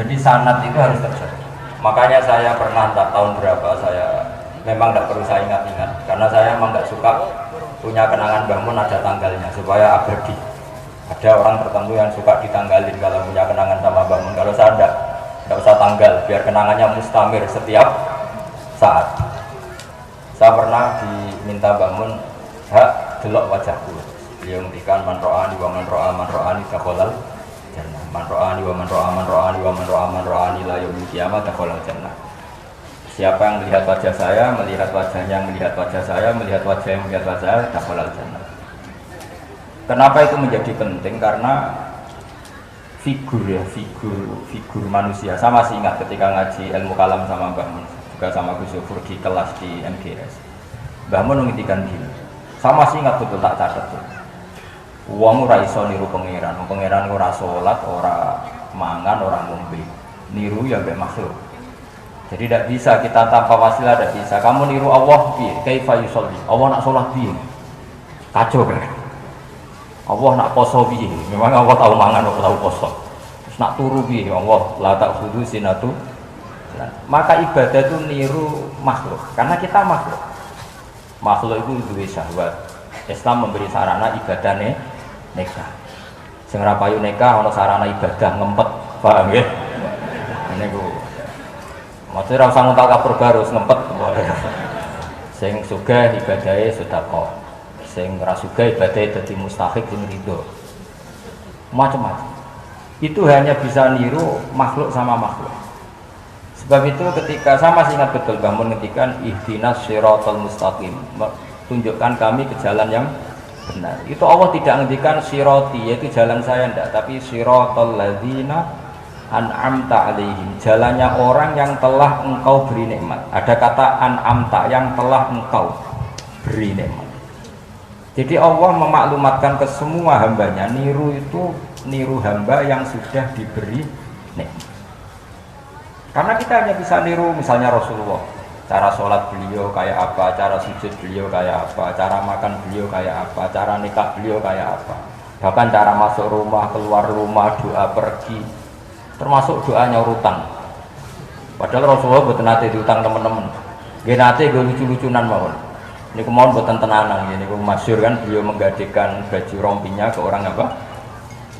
Jadi sanad itu harus terjadi. Makanya saya pernah tak tahun berapa saya memang tidak perlu saya ingat-ingat karena saya memang nggak suka punya kenangan bangun ada tanggalnya supaya abadi. Ada orang tertentu yang suka ditanggalin kalau punya kenangan sama bangun. Kalau saya tidak usah tanggal biar kenangannya mustamir setiap saat. Saya pernah diminta bangun hak delok wajahku. Beliau ngendikan man ro'ani wa man ro'ani dakhalal jannah. Man ro'ani wa man ro'ani la yaumil qiyamah dakhalal jannah. Siapa yang melihat wajah saya, melihat wajahnya, melihat wajah saya, melihat wajah yang melihat wajah saya, dakhalal jannah. Kenapa itu menjadi penting? Karena figur figur manusia. Saya masih ingat ketika ngaji ilmu kalam sama Mbah Mun, juga sama Gus Yofur di kelas di MGS. Mbah Mun mengintikan gini. Saya masih ingat betul tak catat tuh. Wong ora iso niru pangeran ora salat, ora mangan, ora ngombe. Niru ya mbek makhluk. Jadi tidak bisa kita tanpa wasilah, tidak bisa. Kamu niru Allah piye? Kaifa yusolli? Allah nak salat piye? Kacau kan? Allah nak poso piye? Memang Allah tahu mangan atau tahu poso. Terus nak turu piye? Allah la ta'khudhu sinatu. Maka ibadah itu niru makhluk. Karena kita makhluk. Makhluk itu duwe syahwat. Islam memberi sarana ibadah nikah. Sing ora payu nikah ana sarana ibadah ngempet, paham nggih? Niku. Maksudnya ora usah nguntal kapur baru ngempet. Sing sugih ibadahe sedekah. Sing ora sugih ibadahe dadi mustahik sing ridho. Macam-macam. Itu hanya bisa niru makhluk sama makhluk. Sebab itu ketika saya masih ingat betul bangun ngendikan ihdinas shiratal mustaqim, tunjukkan kami ke jalan yang benar. Itu Allah tidak ngendikan sirati yaitu jalan saya ndak, tapi shiratal ladzina an'amta alaihim, jalannya orang yang telah engkau beri nikmat. Ada kata an'amta yang telah engkau beri nikmat. Jadi Allah memaklumatkan ke semua hambanya, niru itu niru hamba yang sudah diberi nikmat. Karena kita hanya bisa niru misalnya Rasulullah, cara sholat beliau kayak apa, cara sujud beliau kayak apa, cara makan beliau kayak apa, cara nikah beliau kayak apa, bahkan cara masuk rumah, keluar rumah, doa pergi, termasuk doanya urutan. Padahal Rasulullah buat nate diutang teman-teman, gak nate gue lucu-lucunan mawon. Ini kemauan buatan tenanan, ini gue masyur kan beliau menggadekan baju rompinya ke orang apa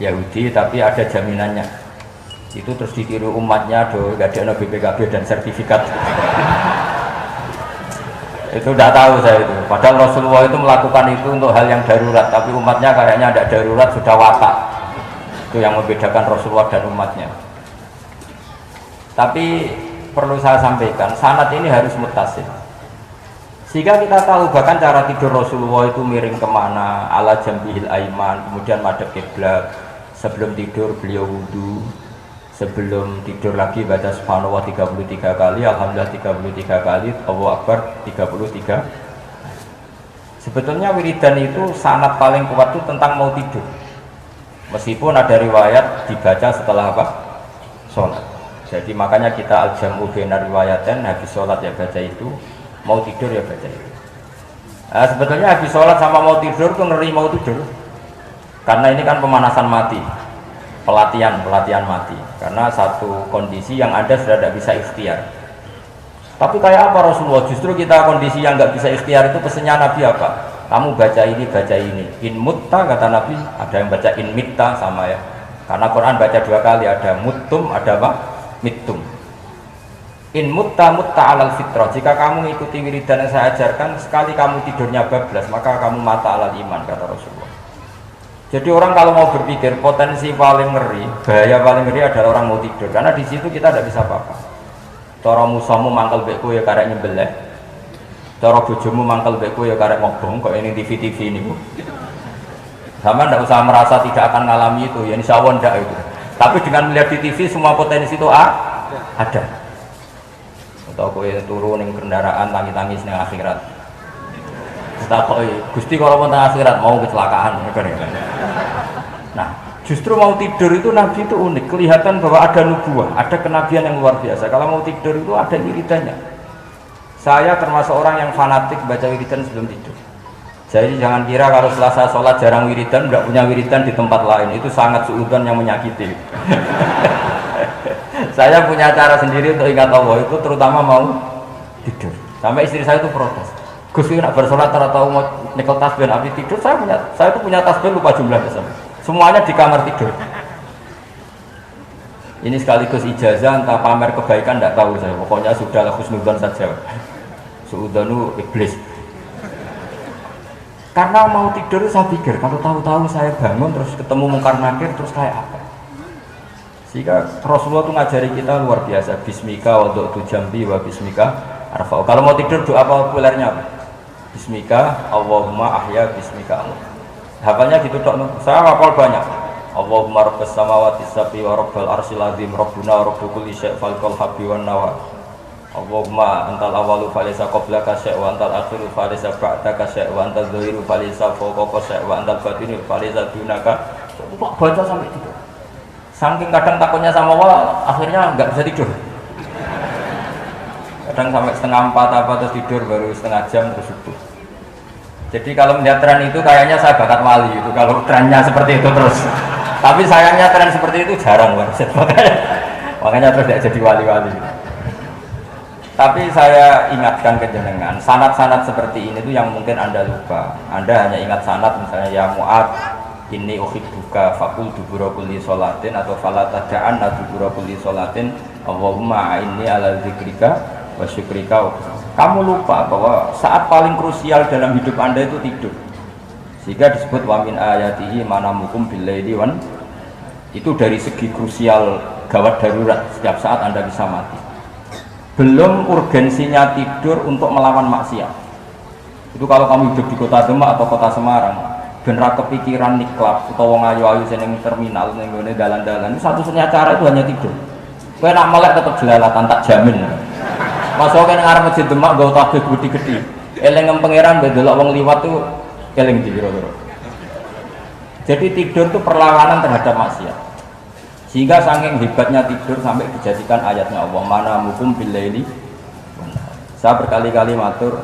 Yahudi, tapi ada jaminannya. Itu terus ditiru umatnya, gak ada BPKB dan sertifikat. Itu tidak tahu saya itu. Padahal Rasulullah itu melakukan itu untuk hal yang darurat, tapi umatnya kayaknya ada darurat sudah watak. Itu yang membedakan Rasulullah dan umatnya. Tapi perlu saya sampaikan, sanad ini harus muttasil. Sehingga kita tahu bahkan cara tidur Rasulullah itu miring kemana, ala jambihil aiman, kemudian madhab kiblat. Sebelum tidur beliau wudu. Sebelum tidur lagi baca subhanallah 33 kali, alhamdulillah 33 kali, Allahu akbar 33. Sebetulnya wiridan itu sanad paling kuat itu tentang mau tidur. Meskipun ada riwayat dibaca setelah apa? Sholat. Jadi makanya kita al-jam'u baina riwayatain, habis sholat ya baca itu, mau tidur ya baca itu. Nah, sebetulnya habis sholat sama mau tidur itu ngeri mau tidur. Karena ini kan pemanasan mati. Pelatihan mati, karena satu kondisi yang Anda sudah tidak bisa ikhtiar. Tapi kayak apa Rasulullah? Justru kita kondisi yang nggak bisa ikhtiar itu pesannya Nabi apa? Kamu baca ini, in mutta kata Nabi, ada yang baca in mitta sama ya, karena Quran baca dua kali, ada muttum, ada apa? Mittum. In mutta alal fitrah, jika kamu mengikuti wiridan yang saya ajarkan, sekali kamu tidurnya bablas, maka kamu mata alal iman, kata Rasulullah. Jadi orang kalau mau berpikir potensi paling ngeri, bahaya paling ngeri adalah orang mau tidur, karena di situ kita tidak bisa apa-apa. Cara musuhmu mangkel bekku ya karek nyembelih, cara bojomu mangkel bekku ya karek ngobong, kok ini TV ini. Sama tidak usah merasa tidak akan mengalami itu, ya insya Allah tidak itu. Tapi dengan melihat di TV semua potensi itu ada. Atau kau turun yang kendaraan tangis-tangis yang akhirat. Takoi, Gusti kalau mau akhirat mau kecelakaan. Nah, justru mau tidur itu Nabi itu unik, kelihatan bahwa ada nubuah, ada kenabian yang luar biasa. Kalau mau tidur itu ada wiridannya. Saya termasuk orang yang fanatik baca wiridan sebelum tidur. Jadi jangan kira kalau setelah saya sholat jarang wiridan, tidak punya wiridan di tempat lain, itu sangat suudzon yang menyakiti. Saya punya cara sendiri untuk ingat Allah itu, terutama mau tidur. Sampai istri saya itu protes. Gus ini nak bersolat tahu mau nyekel tasbih habis tidur. Saya itu punya tasbih lupa jumlahnya sama. Semuanya di kamar tidur. Ini sekaligus ijazah entah pamer kebaikan tidak tahu saya. Pokoknya sudahlah husnudzon saja. Suudonu iblis. Karena mau tidur saya pikir kalau tahu-tahu saya bangun terus ketemu mungkar nakir terus kayak apa. Sehingga Rasulullah itu ngajari kita luar biasa. Bismika wa du'tu jambi wa bismika arfa'u. Kalau mau tidur doa populernya apa? Bismika Allahumma ahya bismika Allah. Hafalnya gitu dok. Saya hafal banyak. Allahumma rabbas samawati sab'i wa rabbal arsyil azim rabbuna wa rabbu kulli syai' falqal habbi wan nawa. Allahumma antal awalu falaysa qablaka syai' wa antal akhiru falaysa ba'daka syai' wa antal dhahiru falaysa fawqaka syai' wa antal batinu falaysa dunaka. Baca sampai tidur. Saking kadang takutnya sama Allah, akhirnya nggak bisa tidur. Kadang sampai setengah 4 apa terus tidur baru setengah jam terus subuh. Jadi kalau melihat tren itu kayaknya saya bakat wali itu kalau trennya seperti itu terus. Tapi sayangnya tren seperti itu jarang banget. Makanya terus tidak jadi wali-wali. Tapi saya ingatkan ke jenengan, sanad-sanad seperti ini tuh yang mungkin Anda lupa. Anda hanya ingat sanad misalnya ya Mu'ad ini uhibbuka faqul dubura kulli sholatin atau fala tada'anna dubura kulli sholatin Allahumma inni ala dzikrika wa syukrika. Kamu lupa bahwa saat paling krusial dalam hidup Anda itu tidur. Sehingga disebut wa min ayatihi manamukum billaili wan. Itu dari segi krusial gawat darurat setiap saat Anda bisa mati. Belum urgensinya tidur untuk melawan maksiat. Itu kalau kamu hidup di kota Demak atau kota Semarang bener kepikiran niklap atau wong ayu-ayu seneng terminal ning ngene dalan-dalan itu satu-satunya cara itu hanya tidur. Kowe nak melek tetep jelalatan tak jamin. Masuk kan ngarep masjid Demak nggo tasbih gede-gede. Eling pangeran ndelok wong liwat tuh eling dikira-kira. Jadi tidur itu perlawanan terhadap maksiat. Sehingga saking hebatnya tidur sampai dijadikan ayatnya Allah mana mukum billaili. Saya berkali-kali matur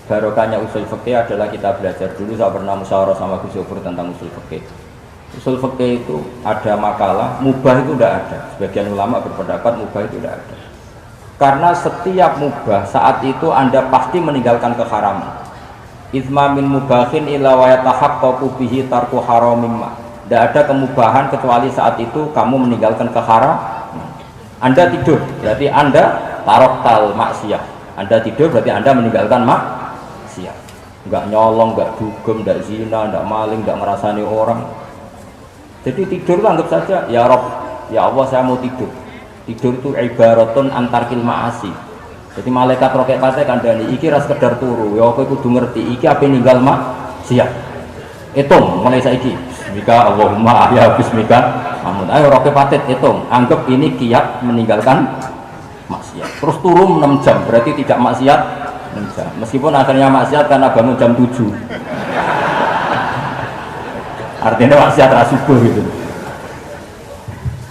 barokahnya usul fikih adalah kita belajar dulu. Saya pernah musyawarah sama Gus Yofur tentang usul fikih. Usul fikih itu ada makalah mubah itu tidak ada. Sebagian ulama berpendapat mubah itu tidak ada. Karena setiap mubah saat itu Anda pasti meninggalkan keharaman. Izma min mubahin illa wa yatahaqqaqu bihi tarku haramin ma. Tidak ada kemubahan kecuali saat itu kamu meninggalkan keharaman. Anda tidur berarti Anda taroktal maksiat. Anda tidur berarti Anda meninggalkan maksiat. Enggak nyolong, enggak dugem, enggak zina, enggak maling, enggak ngerasani orang. Jadi tidur itu anggap saja ya Rob, ya Allah saya mau tidur. Tidur itu ibaratun antarkil ma'asi. Jadi malaikat roket pasti kandhani iki ra sekedar turu, ya kowe kudu ngerti iki ape ninggal maksiat. Hitung mulai saiki. Bismika Allahumma ahya bismika amun. Ayo roket patit hitung, anggap ini kiat meninggalkan maksiat. Terus turun 6 jam berarti tidak maksiat 6 jam. Meskipun akhirnya maksiat karena bangun jam 7. Artinya maksiat ra subuh gitu.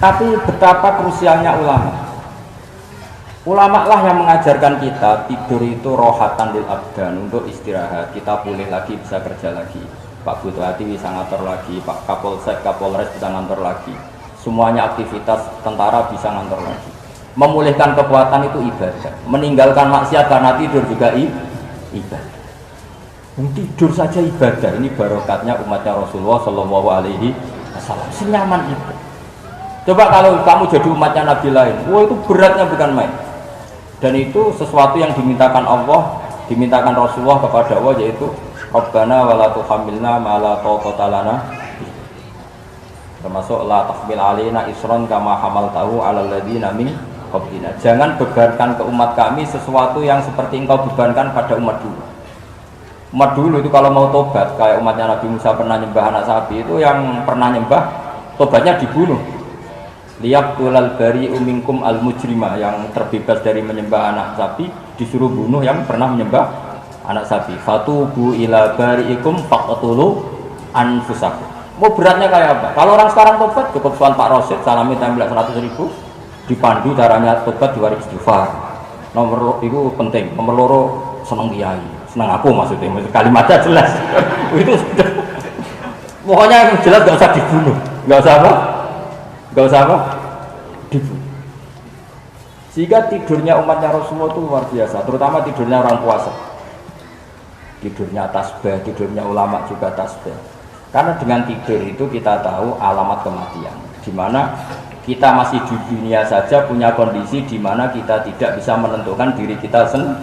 Tapi betapa krusialnya ulama. Ulama lah yang mengajarkan kita tidur itu rohatan lil abdan, untuk istirahat. Kita pulih lagi, bisa kerja lagi. Pak Butuh Hati bisa ngantor lagi, Pak Kapolsek, Kapolres bisa ngantor lagi. Semuanya aktivitas tentara bisa ngantor lagi. Memulihkan kekuatan itu ibadah. Meninggalkan maksiat karena tidur juga ibadah. Tidur saja ibadah. Ini barokatnya umatnya Rasulullah Shallallahu Alaihi Wasallam. Senyaman itu. Coba kalau kamu jadi umatnya Nabi lain, wah itu beratnya bukan main. Dan itu sesuatu yang dimintakan Allah, dimintakan Rasulullah kepada Allah, yaitu Rabbana wa la tuhammilna ma la taqata lana. Termasuk la tahmil alaina isran kama hamaltahu 'alal ladzina min qablina. Jangan bebankan ke umat kami sesuatu yang seperti engkau bebankan pada umat dulu. Umat dulu itu kalau mau tobat, kayak umatnya Nabi Musa pernah nyembah anak sapi, itu yang pernah nyembah tobatnya dibunuh. Liyak tulal bari umingkum al mujrimah, yang terbebas dari menyembah anak sapi disuruh bunuh yang pernah menyembah anak sapi. Fatubu ila bariikum faqtulu anfusakum. Mau beratnya kayak apa? Kalau orang sekarang tobat cukup soal Pak Rosid salami tembak 100.000, dipandu caranya tobat 2 istighfar. Nomor itu penting. Nomor loro seneng kiai, seneng aku maksudnya kalimatnya jelas. Itu sudah. Pokoknya yang jelas gak usah dibunuh, gak usah apa? Gak usah apa? Dibunuh. Sehingga tidurnya umatnya Rasulullah itu luar biasa, terutama tidurnya orang puasa. Tidurnya tasbih, tidurnya ulama juga tasbih. Karena dengan tidur itu kita tahu alamat kematian. Di mana kita masih di dunia saja punya kondisi di mana kita tidak bisa menentukan diri kita sendiri.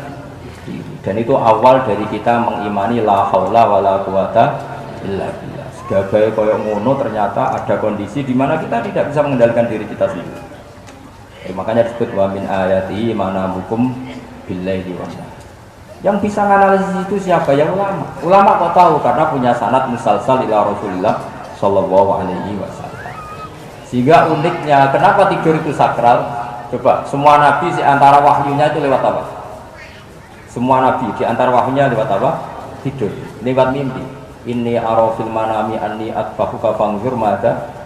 Dan itu awal dari kita mengimani la haula wala quwata illa billah. Sebagai koyok ngono ternyata ada kondisi di mana kita tidak bisa mengendalikan diri kita sendiri. Makanya disebut wa min ayati manamukum billaili wan nahar. Yang bisa menganalisis itu siapa? Ya ulama. Ulama kok tahu karena punya sanad musalsal ila Rasulullah sallallahu alaihi wasallam. Sehingga uniknya kenapa tidur itu sakral? Coba semua nabi di antara wahyunya itu lewat apa? Semua nabi di antara wahyunya lewat apa? Tidur, lewat mimpi. Inni ara fil manami anni atbahuka fanzur madza.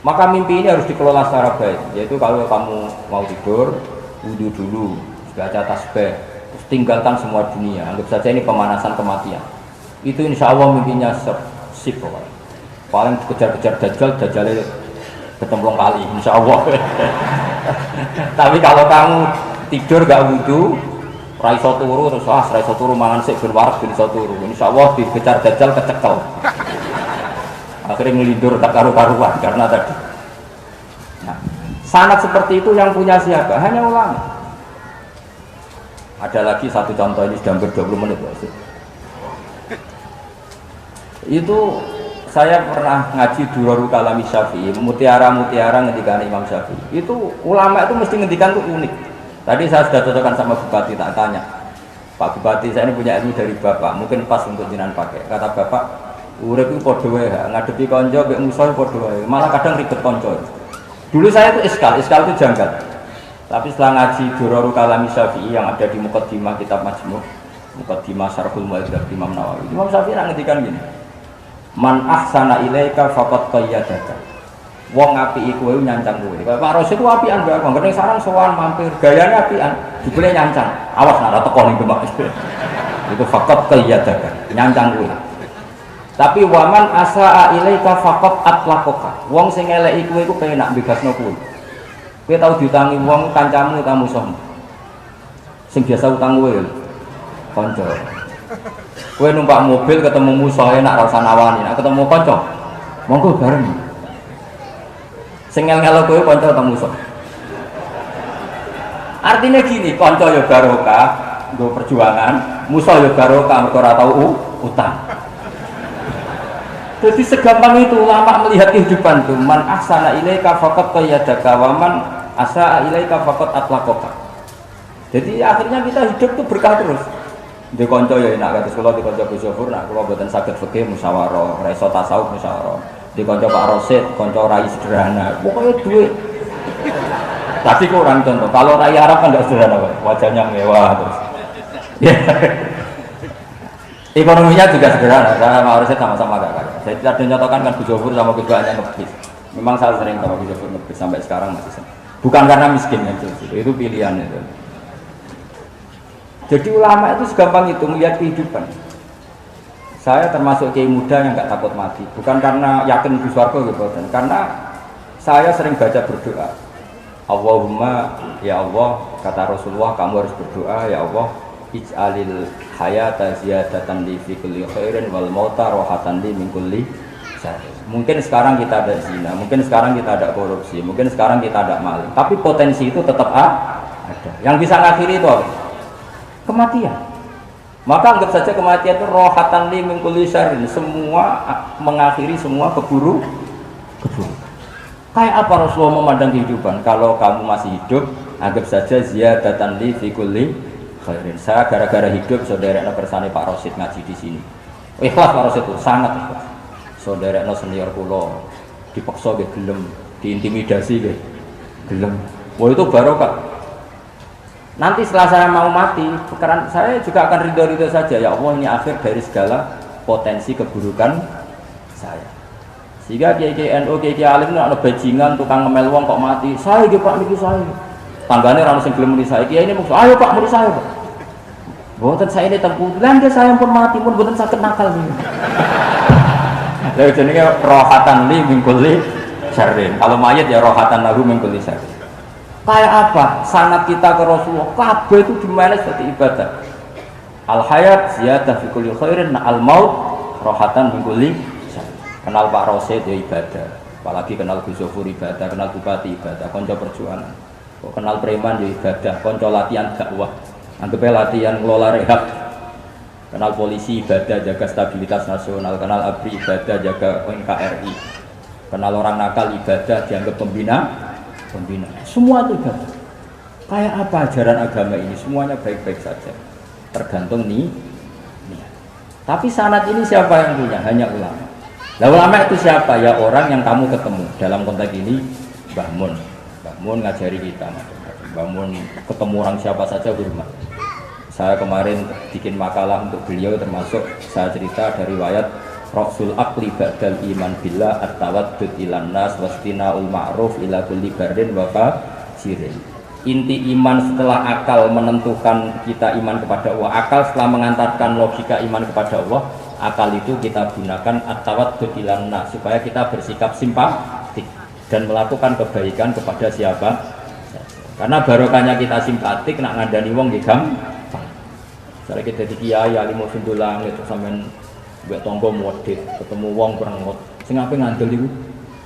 Maka mimpi ini harus dikelola secara baik. Yaitu kalau kamu mau tidur, wudu dulu, baca tasbih, terus tinggalkan semua dunia. Anggap saja ini pemanasan kematian. Itu insya Allah mimpinya sip pokoknya. Paling kejar-kejar Dajjal ketemplung kali, insya Allah. Tapi kalau kamu tidur gak wudu, raiso turu terus raiso turu mangan sik ben waras ben iso turu. Insya Allah dikejar Dajjal kecekel. Akhirnya ngelindur tak karu-karuan karena tadi. Nah, sanad seperti itu yang punya siapa? Hanya ulama. Ada lagi satu contoh, ini sudah hampir 20 menit. Itu saya pernah ngaji Durarul Kalami Syafi'i, mutiara-mutiara ngendikan Imam Syafi'i. Itu ulama itu mesti ngendikan itu unik. Tadi saya sudah cocokkan sama Bupati, tak tanya, Pak Bupati saya ini punya ilmu dari Bapak, mungkin pas untuk jenengan pakai. Kata Bapak, urip itu padha wae, ngadepi kanca mek musuh padha wae. Malah kadang ribet kanca. Dulu saya itu iskal itu janggal. Tapi setelah ngaji Durarul Kalami Syafi'i yang ada di Muqaddimah kitab Majmu', Muqaddimah Syarhul Mu'adzab Imam Nawawi. Imam Syafi'i ngendikan gini. Man ahsana ilaika faqad qayyadaka. Wong apiki kowe nyancang kowe. Pak Rasul ku apian bae, ngene sarang sowan mampir, gayane apian, jebule nyancang. Awas nek teko ning Demak. Itu faqad qayyadaka, nyancang kowe. Tapi waman asaa ilaika faqat atlaqaka. Wong sing eleki kowe iku penak bebasno kowe. Kowe tau diutangi wong kancamu ta musuhmu. Sing biasa utang kowe kanca. Kowe numpak mobil ketemu musuh enak ra usah nawani, nek ketemu kanca monggo bareng. Sing ngel-ngelo kowe kanca ta musuh. Artinya gini, kanca ya barokah, nggo perjuangan, musuh ya barokah mergo ora tau utang. Jadi segampang itu ulama melihat kehidupan itu. Man ahsana ilaika faqad qayyadaka wa man asaa ilaika faqad atlaqaka. Jadi akhirnya kita hidup tuh berkah terus. Di kanca ya enak kados kula di kanca Gus Yofur, nak kula mboten saged fikih musyawarah, ra iso tasawuf musyawarah. Di kanca Pak Rosid, kanca rai sederhana. Pokoknya duit. Tapi kurang contoh. Kalau rai Arab kan enggak sederhana, wajahnya mewah terus. Ya. Ekonominya juga sederhana, saya sama Rosid sama-sama agak kaya. Saya tidak menyatakan kan Gus Yofur sama Gus Bahannya ngebis. Memang saya sering sama Gus Yofur ngebis sampai sekarang masih sering. Bukan karena miskin ya, itu pilihan itu. Jadi ulama itu segampang itu melihat kehidupan. Saya termasuk kiai muda yang nggak takut mati, bukan karena yakin di surga gitu, karena saya sering baca berdoa. Allahumma ya Allah, kata Rasulullah, kamu harus berdoa ya Allah, ij'alil hayata ziyadatan li fi kulli khairin wal mauta rohatan li min kulli syarr. Mungkin sekarang kita ada zina, mungkin sekarang kita ada korupsi, mungkin sekarang kita ada maling, tapi potensi itu tetap ada. Yang bisa ngakhiri itu apa? Kematian. Maka anggap saja kematian itu rohatan li min kulli syarr, semua mengakhiri semua keburu. Kayak apa Rasulullah memandang kehidupan? Kalau kamu masih hidup, anggap saja ziyadatan li fi kulli khairin. Saya gara-gara hidup saudara kersane Pak Rosid ngaji di sini. Ikhlas Pak Rosid itu sangat ikhlas. Saudara senior kula dipaksa nggih gelem, diintimidasi nggih gelem. Wah itu barokah. Nanti setelah saya mau mati, karena saya juga akan ridho-ridho saja. Ya Allah, ini akhir dari segala potensi keburukan saya. Sehingga kiai-kiai NU, kiai-kiai alim itu ada bajingan, tukang ngemel wong kok mati. Saya nggih Pak niki saya. Tanggane ora sing gelem muni saya. Kiai ini maksud, ayo Pak muni saya Pak. Mboten saya ini tempuh. Lah saya pun mati pun mboten saged nakal niku. Lha jenenge rohatan li min kulli syarrin. Kalau mayit ya rohatan lahu min kulli syarrin. Kayak apa? Sanad kita ke Rasulullah, kabeh itu dimanage jadi ibadah. Al hayat ziyadah fi kulli khairin, al maut rohatan min kulli syarr. Kenal Pak Rosid ya ibadah. Apalagi kenal Gus Zofur ibadah, kenal Bupati ibadah, konco perjuangan. Kok kenal preman ya ibadah, konco latihan dakwah. Anggapnya latihan ngelola rehab. Kenal polisi ibadah, jaga stabilitas nasional. Kenal ABRI ibadah, jaga NKRI. Kenal orang nakal ibadah, dianggap pembina. Semua itu ibadah. Kayak apa ajaran agama ini? Semuanya baik-baik saja. Tergantung nih. Tapi sanad ini siapa yang punya? Hanya ulama. Nah, ulama itu siapa? Ya orang yang kamu ketemu. Dalam konteks ini Mbah Mun. Mbah Mun ngajari kita. Mbah Mun ketemu orang siapa saja hormat. Saya kemarin bikin makalah untuk beliau, termasuk saya cerita dari riwayat Rasul Aqli Ba'dal Iman Billah At-Tawaddud ilan nas wastina'ul ma'ruf ila kulli barin wa fajirin. Inti iman setelah akal menentukan kita iman kepada Allah, akal setelah mengantarkan logika iman kepada Allah, akal itu kita gunakan at-tawaddud ilan nas supaya kita bersikap simpatik dan melakukan kebaikan kepada siapa. Karena barokahnya kita simpatik nak ngandani wong nggih gampang. Misalnya kita di kiai alim sundulang itu sampean mbek tangga modit, ketemu wong perengot. Sing ape ngandel iku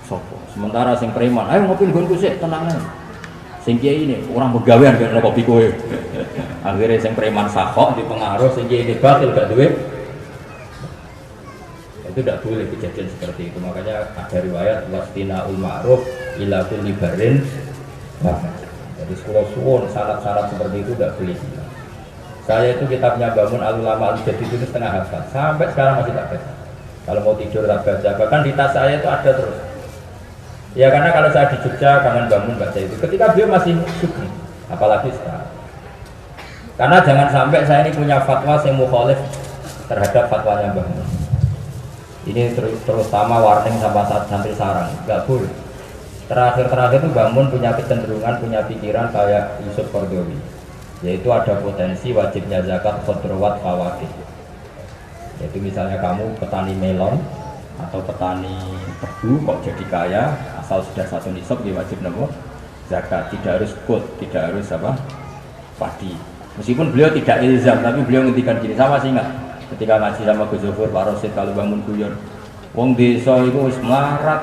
sapa? Sementara sing preman, ayo ngopi nggonku sik tenang ae. Sing kiai ini orang begawean gak kopi kowe. Akhirnya sing preman sakok di pengaruh sing kiai ini batil gak duwe. Itu tidak boleh kejadian seperti itu. Makanya ada riwayat wastina'ul ma'ruf ila kulli barin. Jadi sekolah suwon syarat-syarat seperti itu tidak boleh. Saya itu kitabnya bangun al-ulama al-jadid itu setengah hafal. Sampai sekarang masih tak baca. Kalau mau tidur tak baca. Bahkan di tas saya itu ada terus. Ya karena kalau saya di Jogja kangen bangun baca itu. Ketika beliau masih sugeng, apalagi sekarang. Karena jangan sampai saya ini punya fatwa yang mukhalif terhadap fatwanya Mbah Mun. Ini terutama warning sama santri sarang, nggak boleh. Terakhir itu Mbah Mun punya kecenderungan, punya pikiran kayak Yusuf Qaradawi, yaitu ada potensi wajibnya zakat khudrawat fawakih. Yaitu misalnya kamu petani melon atau petani tebu kok jadi kaya, asal sudah satu nisab dia wajib nemu zakat, tidak harus kut, tidak harus apa padi. Meskipun beliau tidak ilzam, tapi beliau ngendikan gini, sama sih ingat ketika ngaji sama Gus Zofur, Pak Rosid kalau bangun guyon, wong desa itu wis melarat,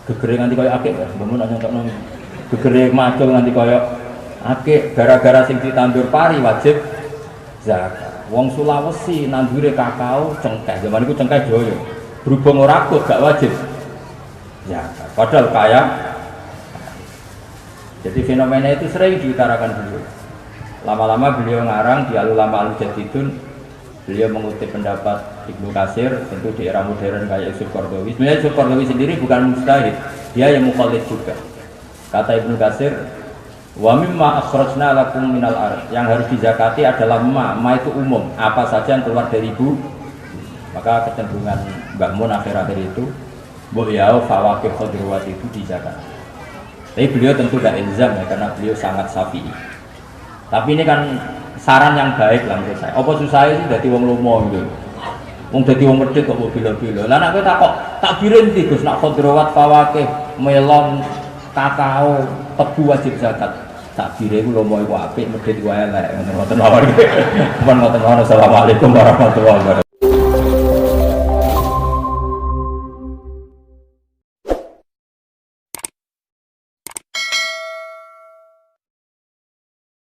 gegere nganti koyo akeh, bangun aja entuk nang gegere macul nganti koyo akeh, gara-gara sing ditandur pari wajib zakat. Wong Sulawesi nandure kakao cengkeh, zaman itu cengkeh joyo. Berhubung ora akut gak wajib zakat. Padahal kaya. Jadi fenomena itu sering diutarakan beliau. Lama-lama beliau ngarang di Al-Ulama Al-Jadidun. Beliau mengutip pendapat Ibnu Katsir, tentu di era modern kayak Yusuf Qaradawi. Sebenarnya Yusuf Qaradawi sendiri bukan mujtahid, dia yang mukallid juga. Kata Ibnu Katsir, wa mimma akhrajna lakum minal ardh, yang harus dizakati adalah ma itu umum, apa saja yang keluar dari ibu. Maka kecenderungan Mbah Mun akhir-akhir itu mbok ya fawakih khudrawat itu dizakat. Tapi beliau tentu tidak ilzam ya, karena beliau sangat syafi'i. Tapi ini kan saran yang baik lah menurut saya. Apa susah sih dadi wong lomo gitu. Wong dadi wong medhit kok bilo-bilo. Lah nek kowe tak birin iki Gus, nak khudrawat fawakih melon kakao tebu wajib zakat. Tak bire iku lomo iku apik, medhit iku elek. Ngoten mawon. Assalamualaikum warahmatullahi wabarakatuh.